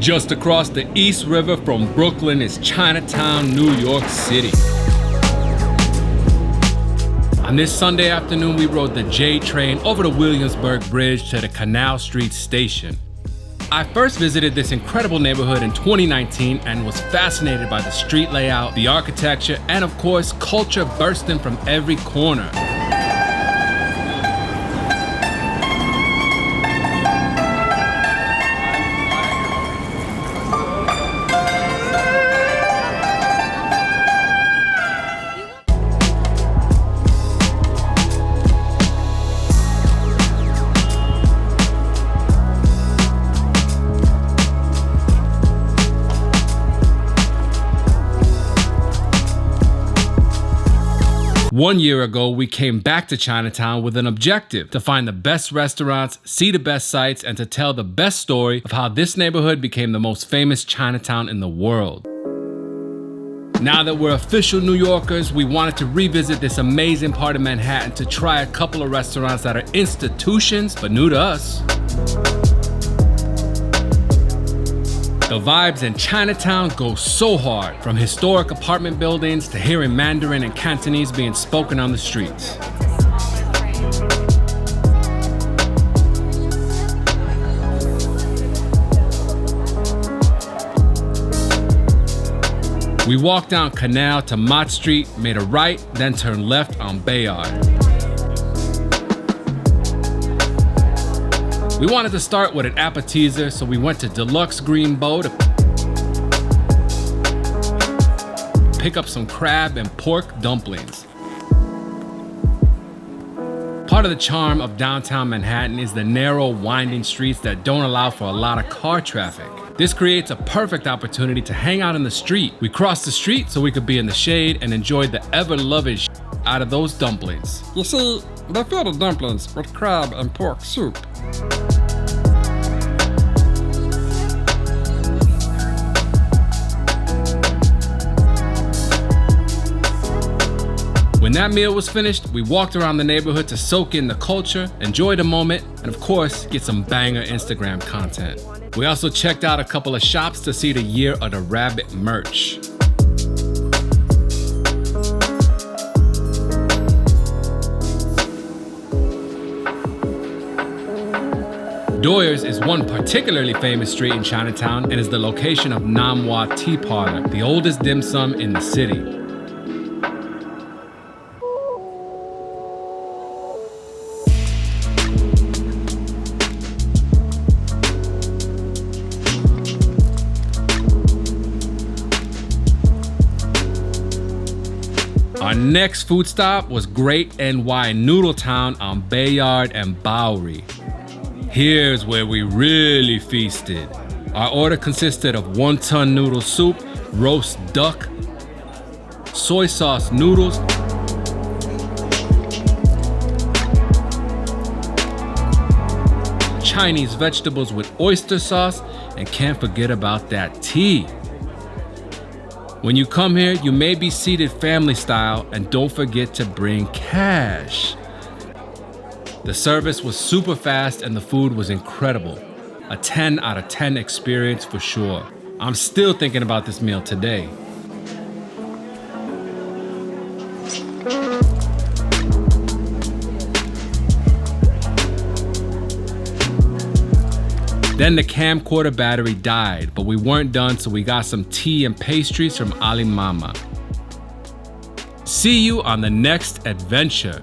Just across the East River from Brooklyn is Chinatown, New York City. On this Sunday afternoon, we rode the J train over the Williamsburg Bridge to the Canal Street station. I first visited this incredible neighborhood in 2019 and was fascinated by the street layout, the architecture, and of course, culture bursting from every corner. One year ago, we came back to Chinatown with an objective: to find the best restaurants, see the best sights, and to tell the best story of how this neighborhood became the most famous Chinatown in the world. Now that we're official New Yorkers, we wanted to revisit this amazing part of Manhattan to try a couple of restaurants that are institutions, but new to us. The vibes in Chinatown go so hard, from historic apartment buildings to hearing Mandarin and Cantonese being spoken on the streets. We walked down Canal to Mott Street, made a right, then turned left on Bayard. We wanted to start with an appetizer, so we went to Deluxe Green Bow to pick up some crab and pork dumplings. Part of the charm of downtown Manhattan is the narrow, winding streets that don't allow for a lot of car traffic. This creates a perfect opportunity to hang out in the street. We crossed the street so we could be in the shade and enjoy the ever-loving out of those dumplings. You see, they fill the dumplings with crab and pork soup. When that meal was finished, we walked around the neighborhood to soak in the culture, enjoy the moment, and of course, get some banger Instagram content. We also checked out a couple of shops to see the Year of the Rabbit merch. Doyers is one particularly famous street in Chinatown and is the location of Nam Hua Tea Parlor, the oldest dim sum in the city. Our next food stop was Great NY Noodle Town on Bayard and Bowery. Here's where we really feasted. Our order consisted of wonton noodle soup, roast duck, soy sauce noodles, Chinese vegetables with oyster sauce, and can't forget about that tea. When you come here, you may be seated family style, and don't forget to bring cash. The service was super fast and the food was incredible. A 10 out of 10 experience for sure. I'm still thinking about this meal today. Then the camcorder battery died, but we weren't done, so we got some tea and pastries from Ali Mama. See you on the next adventure.